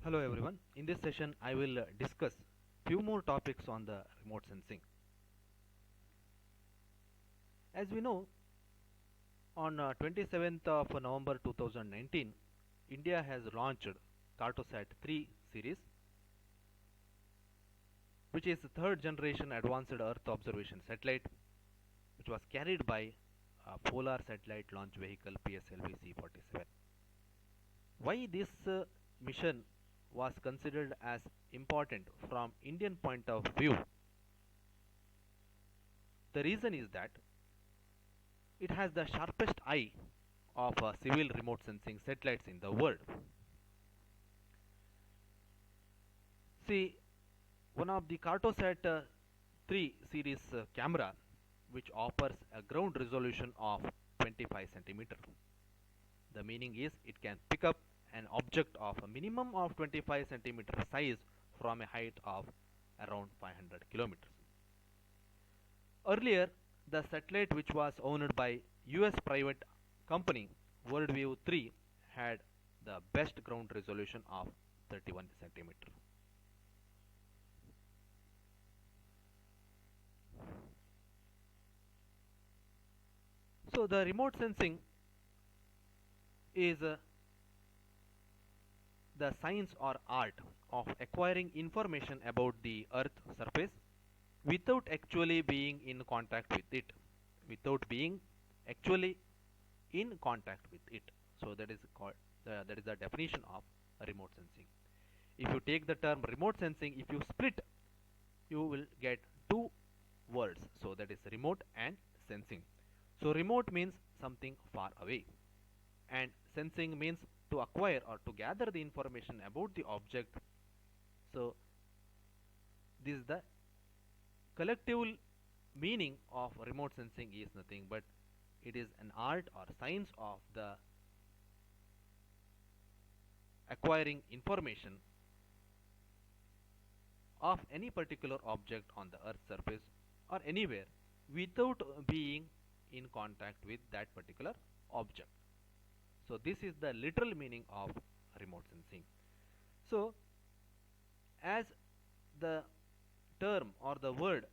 Hello everyone. In this session I will discuss few more topics on the remote sensing. As we know, on 27th of November 2019, India has launched Cartosat 3 series, which is the third generation advanced Earth observation satellite, which was carried by Polar Satellite Launch Vehicle PSLV C-47. Why this mission was considered as important from Indian point of view? The reason is that it has the sharpest eye of civil remote sensing satellites in the world. See, one of the Cartosat 3 series camera, which offers a ground resolution of 25 centimeter. The meaning is it can pick up an object of a minimum of 25 centimeter size from a height of around 500 kilometers. Earlier, the satellite which was owned by US private company Worldview 3 had the best ground resolution of 31 centimeter. So the remote sensing is the science or art of acquiring information about the earth surface without actually being in contact with it, without being actually in contact with it. So that is called that is the definition of remote sensing. If you take the term remote sensing, if you split, you will get two words. So that is remote and sensing. So remote means something far away, and sensing means to acquire or to gather the information about the object. So this is the collective meaning of remote sensing is nothing but it is an art or science of the acquiring information of any particular object on the earth's surface or anywhere without being in contact with that particular object. So this is the literal meaning of remote sensing. So as the term or the word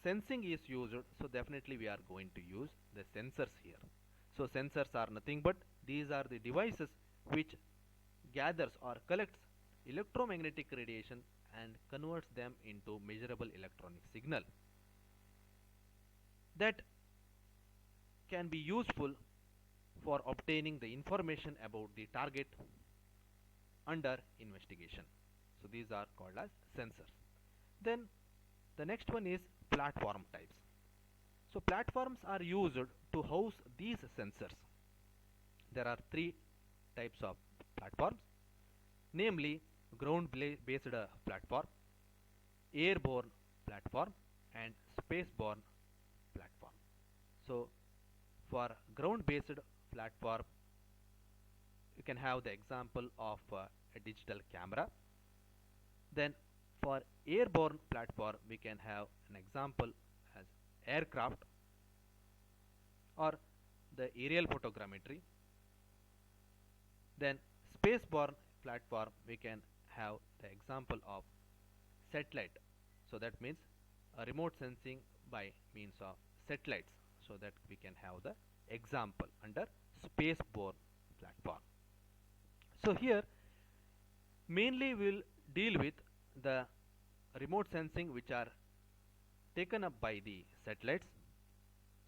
sensing is used, so definitely we are going to use the sensors here. So sensors are nothing but these are the devices which gathers or collects electromagnetic radiation and converts them into measurable electronic signal that can be useful for obtaining the information about the target under investigation. So these are called as sensors. Then the next one is platform types. So platforms are used to house these sensors. There are three types of platforms, namely ground based platform, airborne platform, and spaceborne platform. So for ground based platform, you can have the example of a digital camera. Then for airborne platform, we can have an example as aircraft or the aerial photogrammetry. Then spaceborne platform, we can have the example of satellite. So that means a remote sensing by means of satellites. So that we can have the example under spaceborne platform. So here mainly we will deal with the remote sensing which are taken up by the satellites.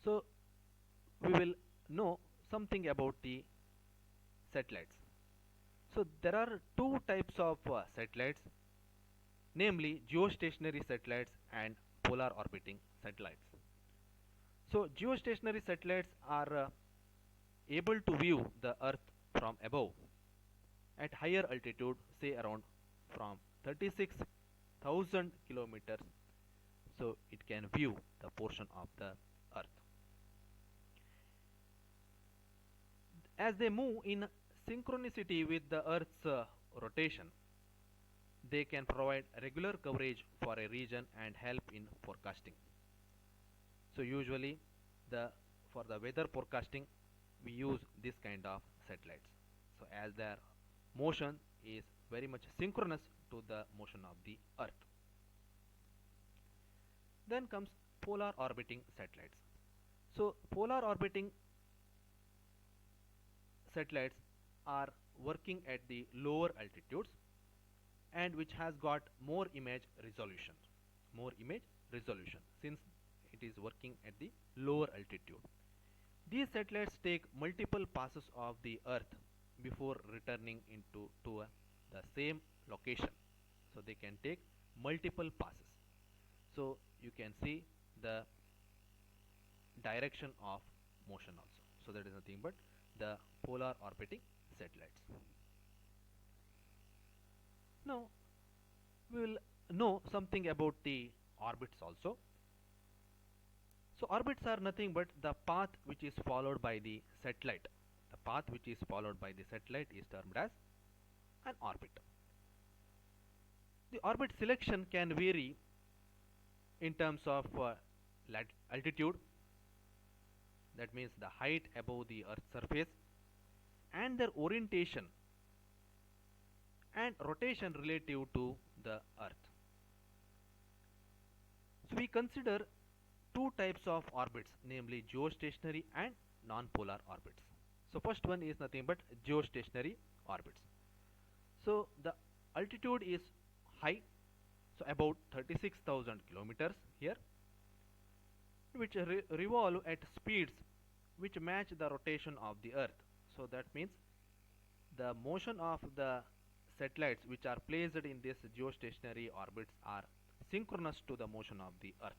So we will know something about the satellites. So there are two types of satellites, namely geostationary satellites and polar orbiting satellites. So geostationary satellites are able to view the earth from above at higher altitude, say around from 36,000 kilometers. So it can view the portion of the earth. As they move in synchronicity with the earth's rotation, they can provide regular coverage for a region and help in forecasting. So usually the for the weather forecasting we use this kind of satellites. So as their motion is very much synchronous to the motion of the earth. Then comes polar orbiting satellites. So polar orbiting satellites are working at the lower altitudes and which has got more image resolution. More image resolution since it is working at the lower altitude. These satellites take multiple passes of the earth before returning into the same location. So they can take multiple passes. So you can see the direction of motion also. So that is nothing but the polar orbiting satellites. Now we will know something about the orbits also. So orbits are nothing but the path which is followed by the satellite. The path which is followed by the satellite is termed as an orbit. The orbit selection can vary in terms of altitude, that means the height above the earth's surface, and their orientation and rotation relative to the earth. So we consider two types of orbits, namely geostationary and non-polar orbits. So first one is nothing but geostationary orbits. So the altitude is high, so about 36,000 kilometers here, which revolve at speeds which match the rotation of the earth. So that means the motion of the satellites which are placed in this geostationary orbits are synchronous to the motion of the earth.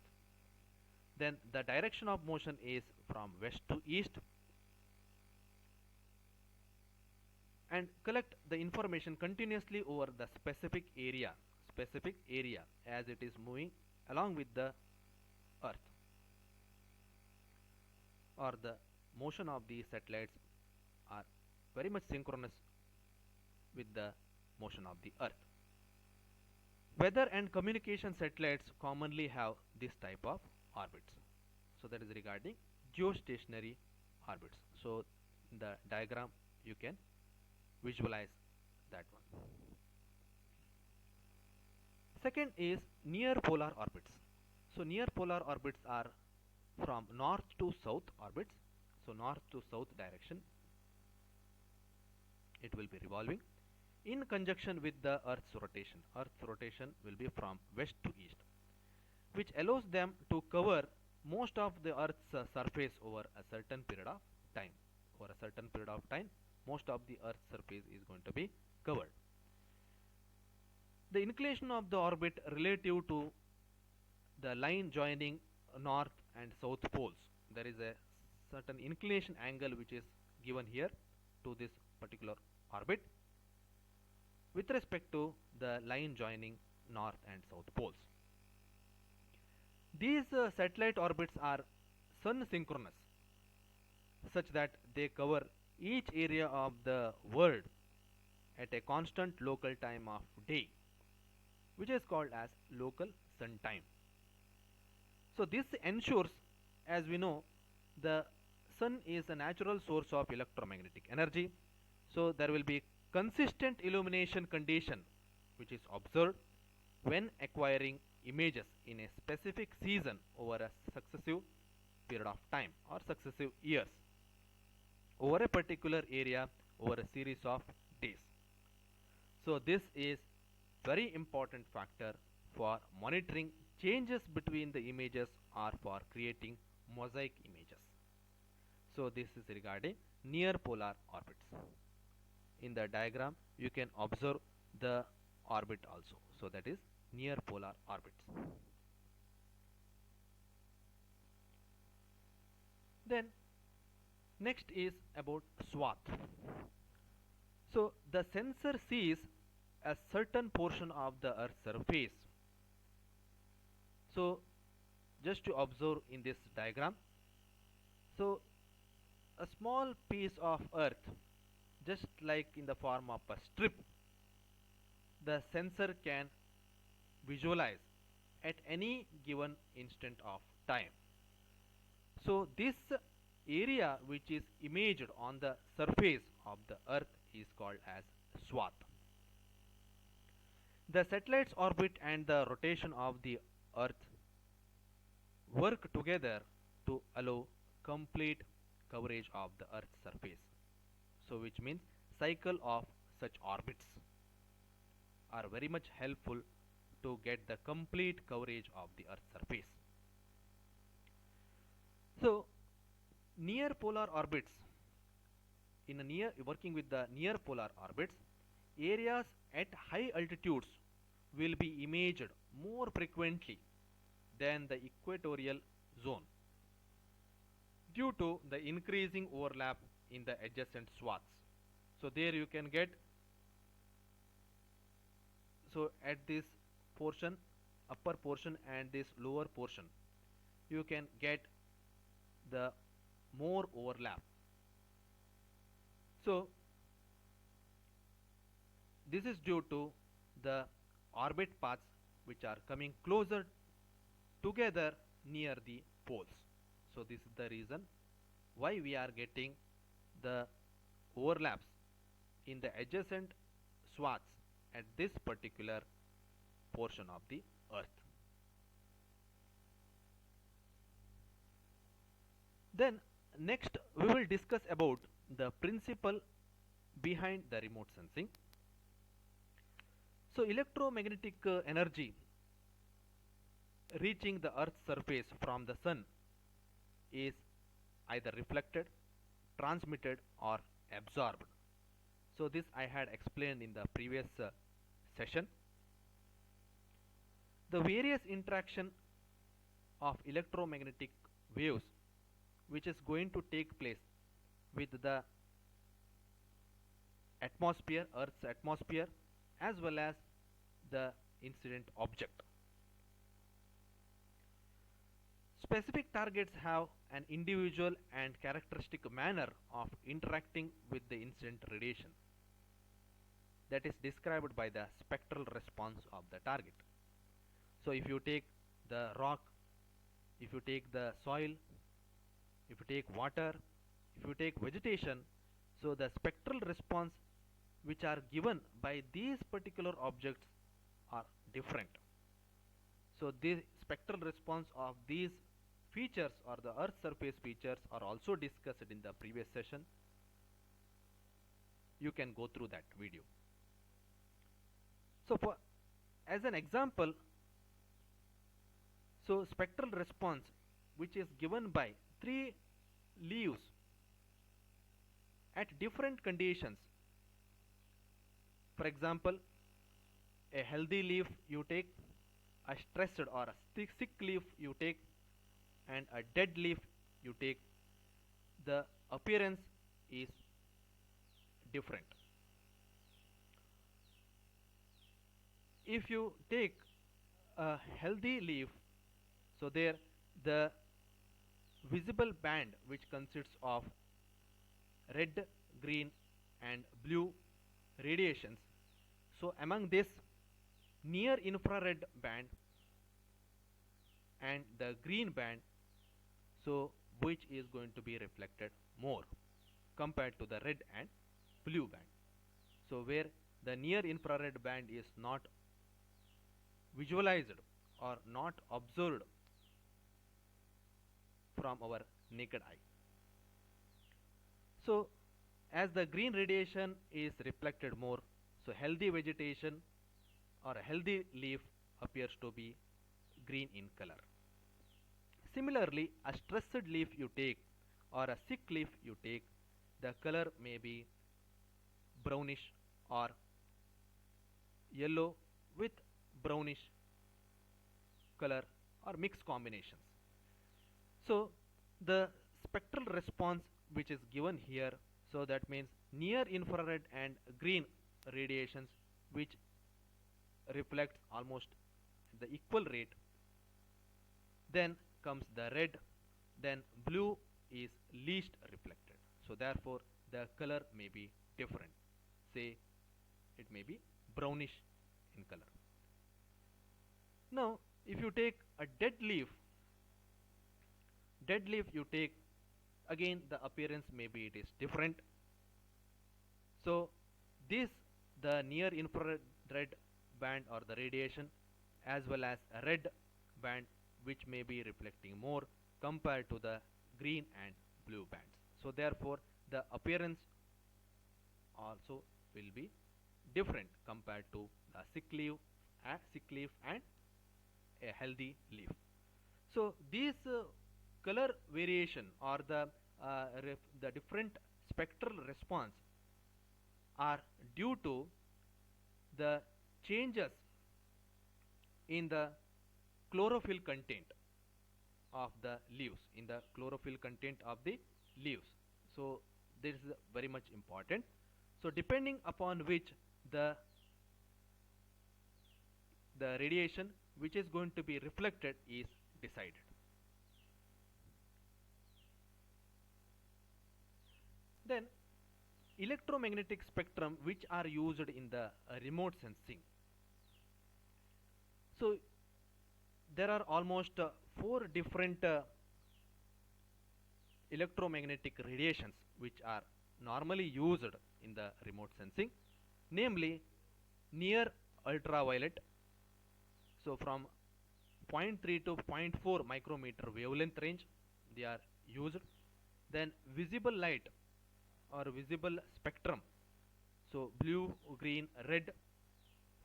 Then the direction of motion is from west to east and collect the information continuously over the specific area as it is moving along with the earth, or the motion of the satellites are very much synchronous with the motion of the earth. Weather and communication satellites commonly have this type of orbits. So that is regarding geostationary orbits. So in the diagram you can visualize that one. Second is near polar orbits. So near polar orbits are from north to south orbits. So north to south direction it will be revolving in conjunction with the earth's rotation. Earth's rotation will be from west to east, which allows them to cover most of the earth's surface over a certain period of time. Over a certain period of time, most of the earth's surface is going to be covered. The inclination of the orbit relative to the line joining north and south poles, there is a certain inclination angle which is given here to this particular orbit with respect to the line joining north and south poles. These satellite orbits are sun synchronous such that they cover each area of the world at a constant local time of day, which is called as local sun time. So this ensures, as we know, the sun is a natural source of electromagnetic energy. So there will be consistent illumination condition which is observed when acquiring images in a specific season over a successive period of time or successive years over a particular area over a series of days. So this is very important factor for monitoring changes between the images or for creating mosaic images. So this is regarding near polar orbits. In the diagram you can observe the orbit also. So that is near polar orbits. Then next is about swath. So the sensor sees a certain portion of the earth's surface. So just to observe in this diagram, so a small piece of earth, just like in the form of a strip, the sensor can visualize at any given instant of time. So this area which is imaged on the surface of the earth is called as swath. The satellite's orbit and the rotation of the Earth work together to allow complete coverage of the Earth's surface. So which means cycle of such orbits are very much helpful to get the complete coverage of the Earth's surface. So near polar orbits, in a near working with the near polar orbits, areas at high altitudes will be imaged more frequently than the equatorial zone due to the increasing overlap in the adjacent swaths. So there you can get, so at this portion, upper portion and this lower portion, you can get the more overlap. So this is due to the orbit paths which are coming closer together near the poles. So this is the reason why we are getting the overlaps in the adjacent swaths at this particular portion of the Earth. Then next we will discuss about the principle behind the remote sensing. So electromagnetic energy reaching the Earth's surface from the sun is either reflected, transmitted or absorbed. So this I had explained in the previous session. The various interaction of electromagnetic waves which is going to take place with the atmosphere, Earth's atmosphere, as well as the incident object. Specific targets have an individual and characteristic manner of interacting with the incident radiation that is described by the spectral response of the target. So if you take the rock, if you take the soil, if you take water, if you take vegetation, so the spectral response which are given by these particular objects are different. So the spectral response of these features or the Earth surface features are also discussed in the previous session. You can go through that video. So as an example, so spectral response which is given by three leaves at different conditions. For example, a healthy leaf you take, a stressed or a sick leaf you take, and a dead leaf you take, the appearance is different. If you take a healthy leaf, so there the visible band which consists of red, green and blue radiations. So among this near infrared band and the green band, so which is going to be reflected more compared to the red and blue band. So where the near infrared band is not visualized or not observed from our naked eye. So as the green radiation is reflected more, so healthy vegetation or a healthy leaf appears to be green in color. Similarly, a stressed leaf you take or a sick leaf you take, the color may be brownish or yellow with brownish color or mixed combinations. So the spectral response which is given here, so that means near infrared and green radiations which reflects almost the equal rate, then comes the red, then blue is least reflected. So therefore the color may be different. Say it may be brownish in color. Now if you take a dead leaf you take, again the appearance maybe it is different. So this the near infrared band or the radiation, as well as a red band which may be reflecting more compared to the green and blue bands. So therefore the appearance also will be different compared to a sick leaf and a healthy leaf. So these color variation or the different spectral response are due to the changes in the chlorophyll content of the leaves, in the chlorophyll content of the leaves. So this is very much important. So depending upon which the radiation which is going to be reflected is decided. Then electromagnetic spectrum which are used in the remote sensing. So there are almost four different electromagnetic radiations which are normally used in the remote sensing, namely near ultraviolet, so from 0.3 to 0.4 micrometer wavelength range they are used. Then visible light or visible spectrum, so blue, green, red,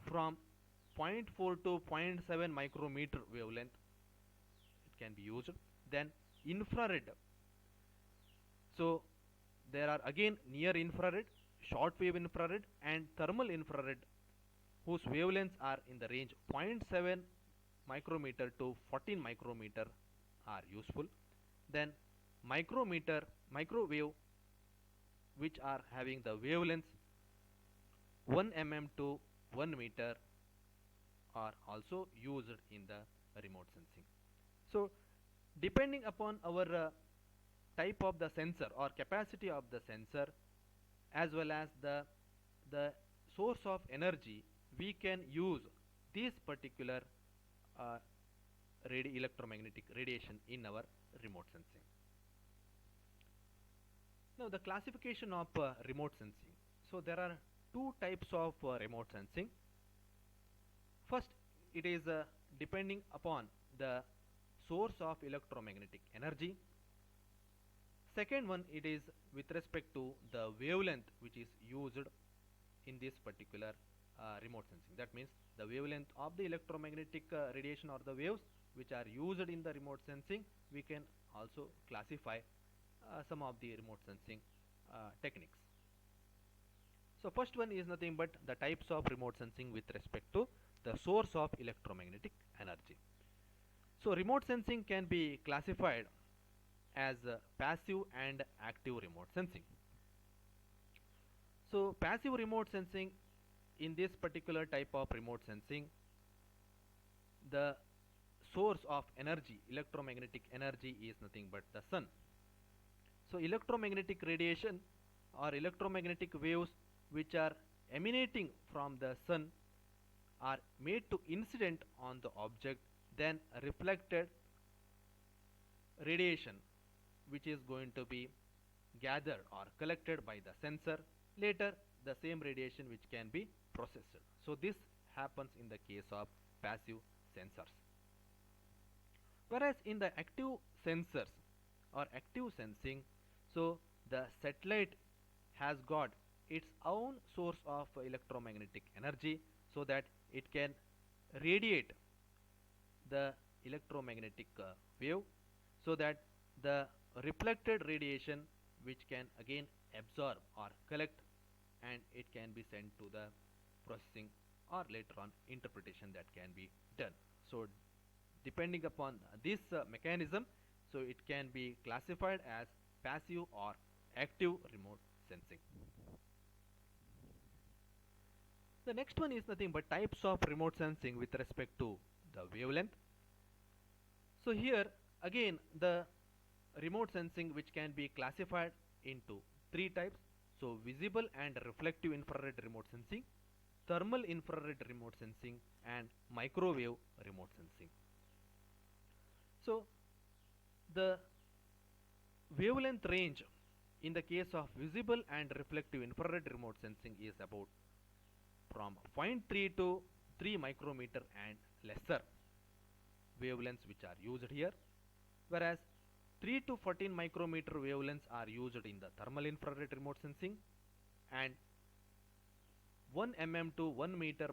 from 0.4 to zero point 0.7 micrometer wavelength it can be used. Then infrared, so there are again near infrared, short wave infrared and thermal infrared whose wavelengths are in the range 0.7 micrometer to 14 micrometer are useful. Then microwave which are having the wavelengths 1 mm to 1 meter are also used in the remote sensing. So depending upon our type of the sensor or capacity of the sensor, as well as the source of energy, we can use this particular uh, electromagnetic radiation in our remote sensing. Now the classification of remote sensing. So there are two types of remote sensing. First, it is depending upon the source of electromagnetic energy. Second one, it is with respect to the wavelength which is used in this particular remote sensing. That means the wavelength of the electromagnetic radiation or the waves which are used in the remote sensing, we can also classify some of the remote sensing techniques. So first one is nothing but the types of remote sensing with respect to the source of electromagnetic energy. So remote sensing can be classified as passive and active remote sensing. So passive remote sensing, in this particular type of remote sensing, the source of energy, electromagnetic energy, is nothing but the sun. So electromagnetic radiation or electromagnetic waves which are emanating from the sun are made to incident on the object, then reflected radiation which is going to be gathered or collected by the sensor, later the same radiation which can be processed. So this happens in the case of passive sensors. Whereas in the active sensors or active sensing, so the satellite has got its own source of electromagnetic energy, so that it can radiate the electromagnetic wave, so that the reflected radiation which can again absorb or collect, and it can be sent to the processing or later on interpretation that can be done. So depending upon this mechanism, so it can be classified as passive or active remote sensing. The next one is nothing but types of remote sensing with respect to the wavelength. So here again the remote sensing which can be classified into three types. So visible and reflective infrared remote sensing, thermal infrared remote sensing, and microwave remote sensing. So the wavelength range in the case of visible and reflective infrared remote sensing is about from 0.3 to 3 micrometer and lesser wavelengths which are used here, whereas 3 to 14 micrometer wavelengths are used in the thermal infrared remote sensing, and 1 mm to 1 meter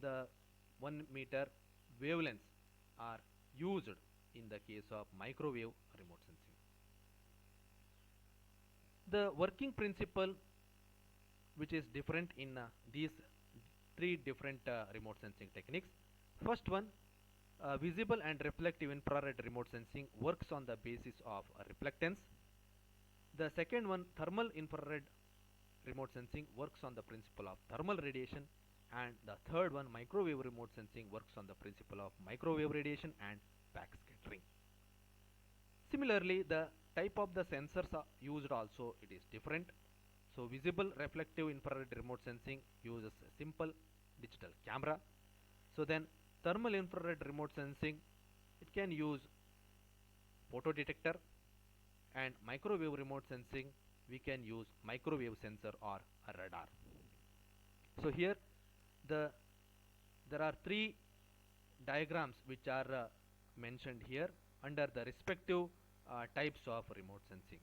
the 1 meter wavelengths are used in the case of microwave remote sensing. The working principle which is different in these three different remote sensing techniques. First one, visible and reflective infrared remote sensing works on the basis of reflectance. The second one, thermal infrared remote sensing works on the principle of thermal radiation, and the third one, microwave remote sensing, works on the principle of microwave radiation and backscattering. Similarly, the type of the sensors are used also it is different. So visible reflective infrared remote sensing uses a simple digital camera. So then thermal infrared remote sensing, it can use photodetector, and microwave remote sensing we can use microwave sensor or a radar. So here there are three diagrams which are mentioned here under the respective types of remote sensing.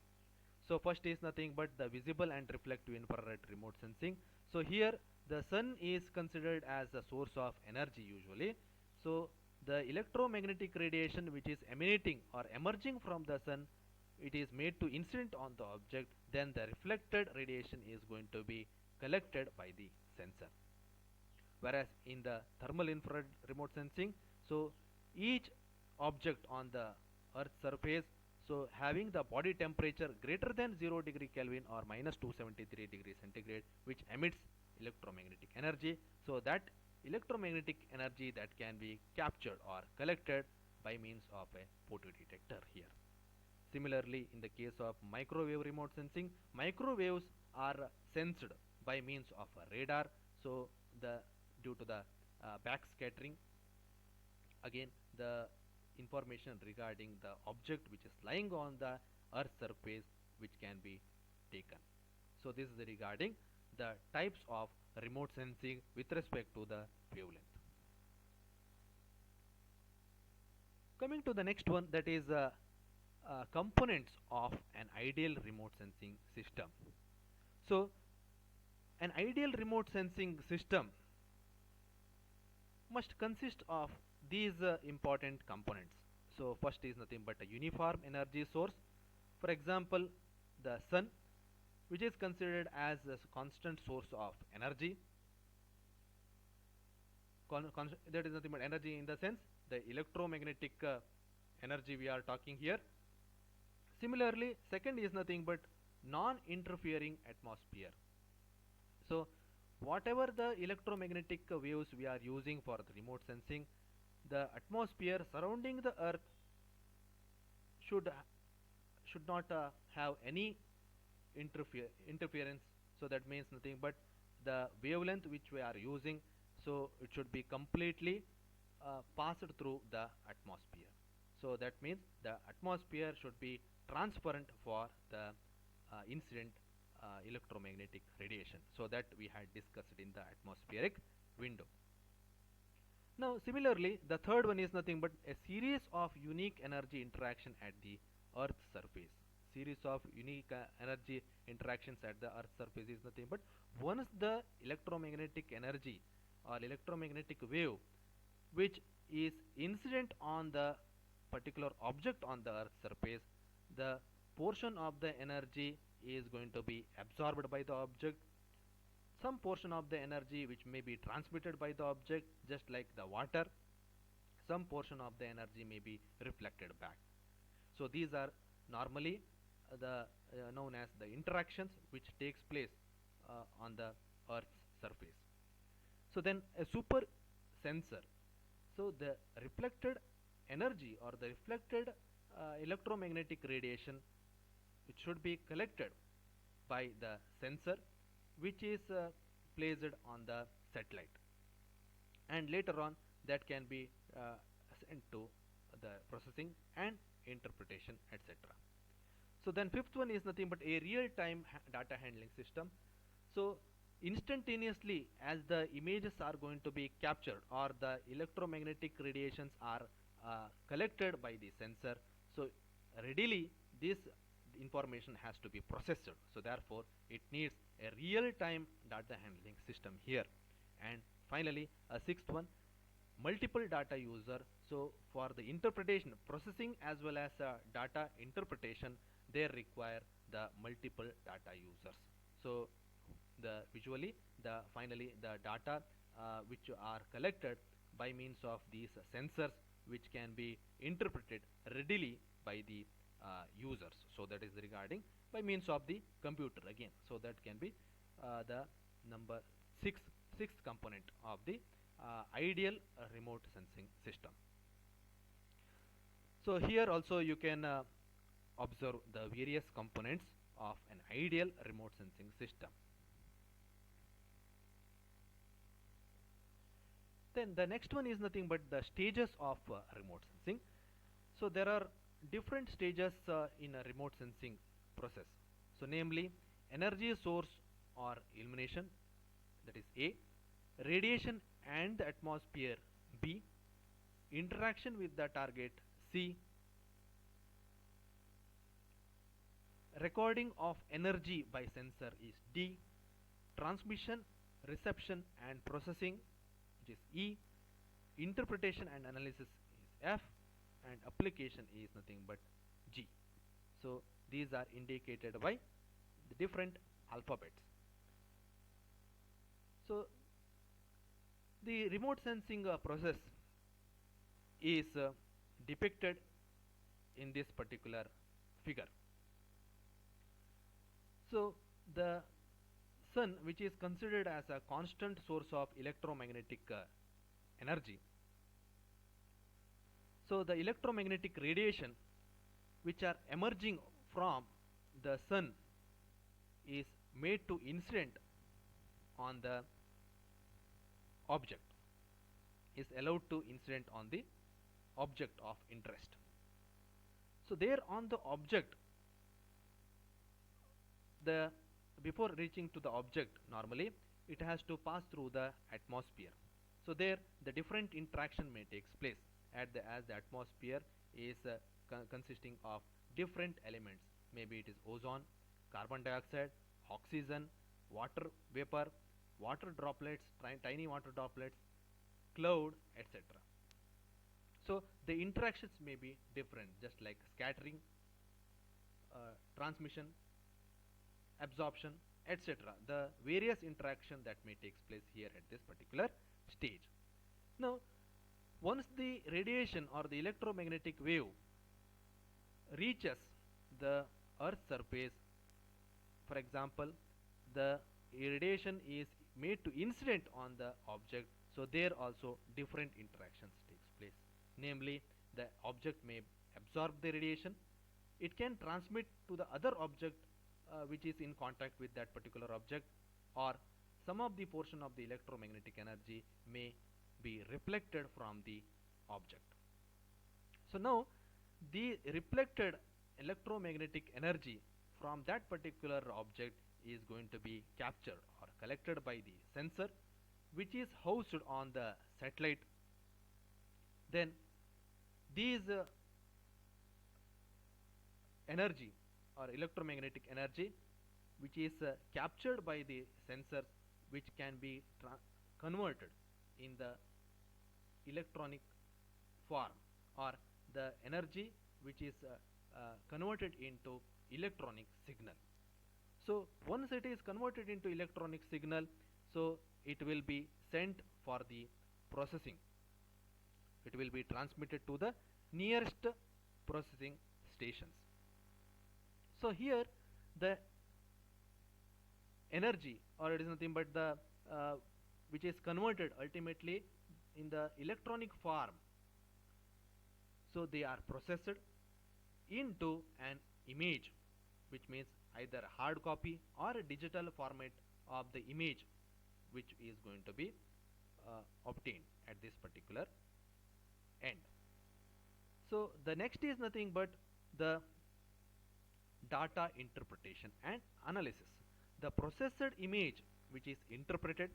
So first is nothing but the visible and reflective infrared remote sensing. So here the sun is considered as the source of energy usually. So the electromagnetic radiation which is emanating or emerging from the sun, it is made to incident on the object, then the reflected radiation is going to be collected by the sensor. Whereas in the thermal infrared remote sensing, so each object on the earth's surface, so having the body temperature greater than 0 degree Kelvin or minus 273 degree centigrade, which emits electromagnetic energy, so that electromagnetic energy that can be captured or collected by means of a photodetector here. Similarly, in the case of microwave remote sensing, microwaves are sensed by means of a radar. So the due to the backscattering, again the information regarding the object which is lying on the earth's surface which can be taken. So this is regarding the types of remote sensing with respect to the wavelength. Coming to the next one, that is components of an ideal remote sensing system. So an ideal remote sensing system must consist of these important components. So first is nothing but a uniform energy source. For example, the sun, which is considered as a constant source of energy. That is nothing but energy in the sense the electromagnetic energy we are talking here. Similarly, second is nothing but non-interfering atmosphere. So whatever the electromagnetic waves we are using for the remote sensing, the atmosphere surrounding the earth should not have any interference. So that means nothing but the wavelength which we are using, so it should be completely passed through the atmosphere. So that means the atmosphere should be transparent for the incident electromagnetic radiation, so that we had discussed in the atmospheric window. Now similarly, the third one is nothing but a series of unique energy interaction at the earth's surface. Series of unique energy interactions at the earth's surface is nothing but once the electromagnetic energy or electromagnetic wave which is incident on the particular object on the earth's surface, the portion of the energy is going to be absorbed by the object. Some portion of the energy which may be transmitted by the object, just like the water. Some portion of the energy may be reflected back. So these are normally the known as the interactions which takes place on the earth's surface. So then a super sensor, so the reflected energy or the reflected electromagnetic radiation, it should be collected by the sensor which is placed on the satellite, and later on that can be sent to the processing and interpretation, etc. So then fifth one is nothing but a real-time data handling system. So instantaneously as the images are going to be captured or the electromagnetic radiations are collected by the sensor, so readily this information has to be processed, so therefore it needs a real time data handling system here. And finally, a sixth one, multiple data user. So for the interpretation processing as well as data interpretation, they require the multiple data users. So the visually the finally the data which are collected by means of these sensors, which can be interpreted readily by the users, so that is regarding by means of the computer again. So that can be the number 6 sixth component of the ideal remote sensing system. So here also you can observe the various components of an ideal remote sensing system. Then the next one is nothing but the stages of remote sensing. So there are different stages in a remote sensing process. So namely, energy source or illumination, that is A, radiation and the atmosphere B, interaction with the target C, recording of energy by sensor is D, transmission, reception and processing, which is E, interpretation and analysis is F, and application is nothing but G. So these are indicated by the different alphabets. So the remote sensing process is depicted in this particular figure. So the sun, which is considered as a constant source of electromagnetic energy, so the electromagnetic radiation which are emerging from the sun is made to incident on the object, is allowed to incident on the object of interest. So there on the object, the before reaching to the object, normally it has to pass through the atmosphere. So there the different interaction may take place as the atmosphere is consisting of different elements. Maybe it is ozone, carbon dioxide, oxygen, water vapor, water droplets, tiny water droplets, cloud, etc. So the interactions may be different, just like scattering, transmission, absorption, etc. The various interaction that may take place here at this particular stage. Now, once the radiation or the electromagnetic wave reaches the Earth's surface, for example, the radiation is made to incident on the object, so there also different interactions takes place. Namely, the object may absorb the radiation, it can transmit to the other object which is in contact with that particular object, or some of the portion of the electromagnetic energy may be reflected from the object. So now the reflected electromagnetic energy from that particular object is going to be captured or collected by the sensor, which is housed on the satellite. Then these energy or electromagnetic energy which is captured by the sensors, which can be converted in the electronic form, or the energy which is converted into electronic signal. So once it is converted into electronic signal, so it will be sent for the processing. It will be transmitted to the nearest processing stations. So here the energy, or it is nothing but the which is converted ultimately in the electronic form, so they are processed into an image, which means either a hard copy or a digital format of the image, which is going to be obtained at this particular end. So the next is nothing but the data interpretation and analysis. The processed image which is interpreted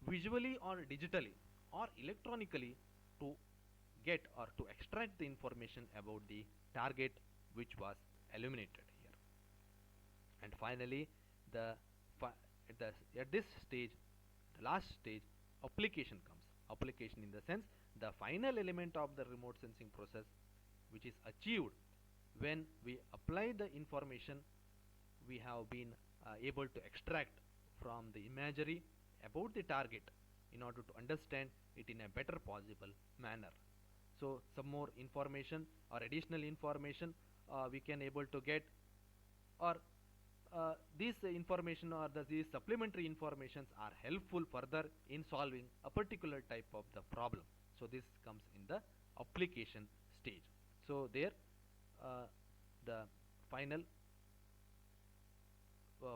visually or digitally or electronically to get or to extract the information about the target which was illuminated here. And finally, the at this stage, the last stage, application comes. Application in the sense the final element of the remote sensing process, which is achieved when we apply the information we have been able to extract from the imagery about the target in order to understand it in a better possible manner. So some more information or additional information we can able to get, or these information or these supplementary informations are helpful further in solving a particular type of the problem. So this comes in the application stage. So there the final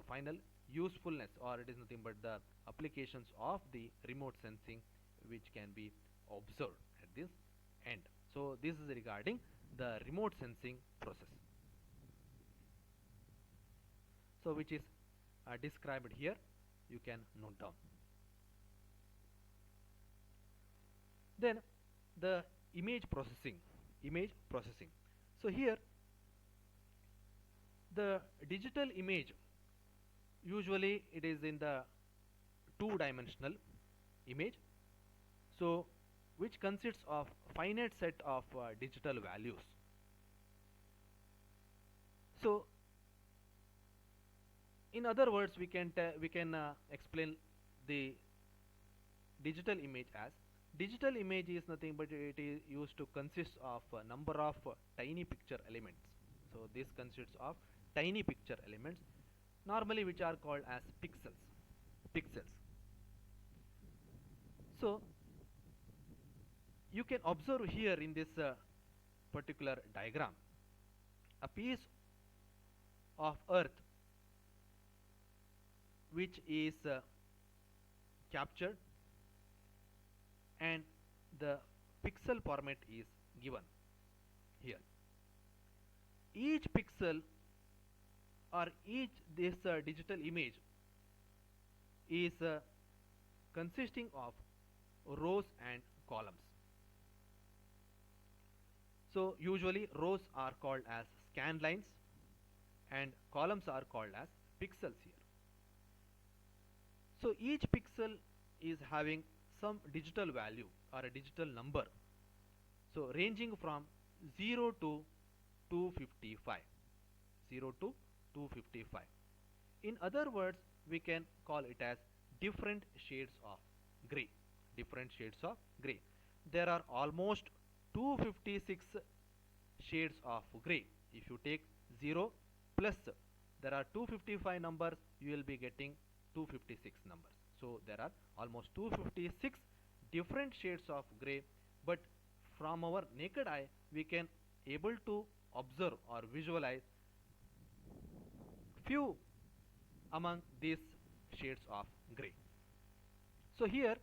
final usefulness, or it is nothing but the applications of the remote sensing which can be observed at this end. So this is regarding the remote sensing process, so which is described here. You can note down. Then the image processing. So here the digital image, usually it is in the two-dimensional image, so which consists of finite set of digital values. So in other words, we can explain the digital image as, digital image is nothing but it is used to consist of a number of tiny picture elements. So this consists of tiny picture elements, normally which are called as pixels. So you can observe here in this particular diagram a piece of earth which is captured, and the pixel format is given here. Each pixel or each this digital image is consisting of rows and columns. So usually rows are called as scan lines and columns are called as pixels here. So each pixel is having some digital value or a digital number, so ranging from 0 to 255. In other words, we can call it as different shades of gray. There are almost 256 shades of gray. If you take 0 plus there are 255 numbers, you will be getting 256 numbers. So there are almost 256 different shades of gray, but from our naked eye we can able to observe or visualize few among these shades of gray. So here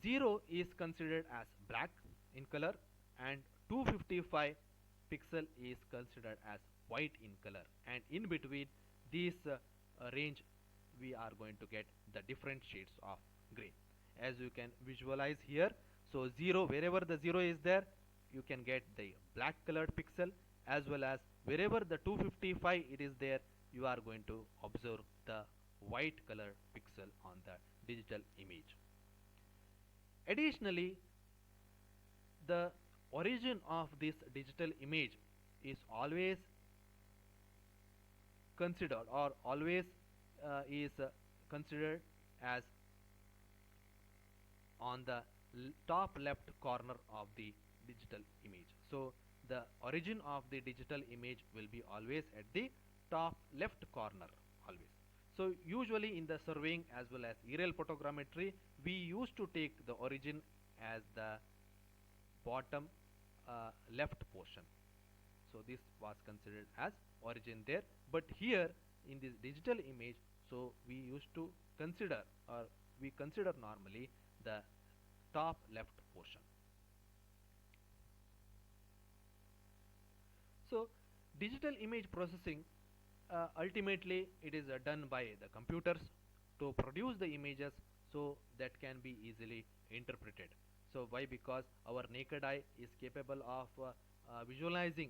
0 is considered as black in color and 255 pixel is considered as white in color, and in between these range we are going to get the different shades of gray, as you can visualize here. So 0, wherever the 0 is there, you can get the black colored pixel, as well as wherever the 255 it is there, you are going to observe the white colored pixel on the digital image. Additionally, the origin of this digital image is always considered, or always is considered as on the top left corner of the digital image. So the origin of the digital image will be always at the top left corner always. So usually in the surveying as well as aerial photogrammetry, we used to take the origin as the bottom left portion. So this was considered as origin there, but here in this digital image, so we used to consider, or we consider normally, the top left portion. So digital image processing, ultimately it is done by the computers to produce the images so that can be easily interpreted. So why? Because our naked eye is capable of visualizing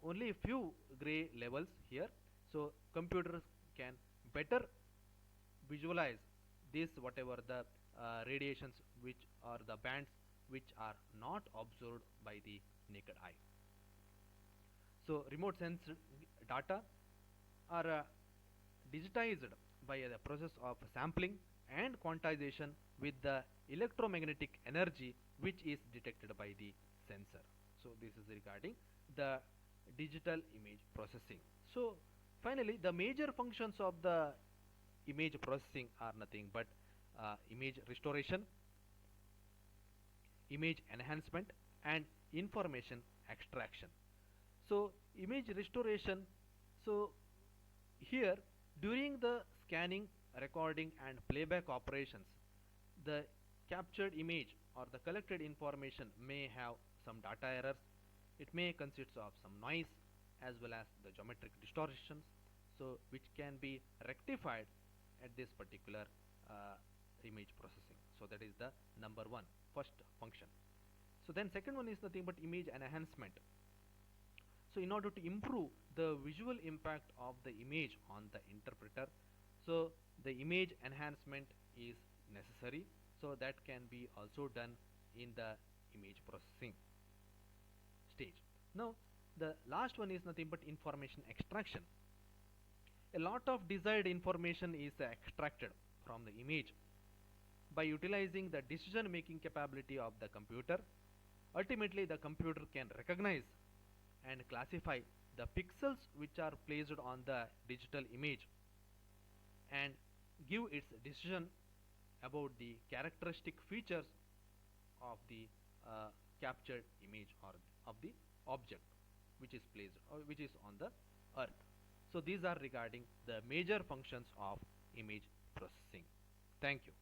only a few gray levels here. So computers can better visualize this whatever the radiations which are the bands which are not observed by the naked eye. So remote sensed data are digitized by the process of sampling and quantization with the electromagnetic energy which is detected by the sensor. So this is regarding the digital image processing. So finally the major functions of the image processing are nothing but image restoration, image enhancement, and information extraction. So image restoration, so here during the scanning, recording and playback operations, the captured image or the collected information may have some data errors. It may consist of some noise as well as the geometric distortions, so which can be rectified at this particular uh, image processing. So that is the number one first function. So then second one is nothing but image enhancement. So in order to improve the visual impact of the image on the interpreter, so the image enhancement is necessary, so that can be also done in the image processing stage. Now the last one is nothing but information extraction. A lot of desired information is extracted from the image by utilizing the decision making capability of the computer. Ultimately the computer can recognize and classify the pixels which are placed on the digital image and give its decision about the characteristic features of the captured image or of the object which is placed or which is on the earth. So these are regarding the major functions of image processing. Thank you.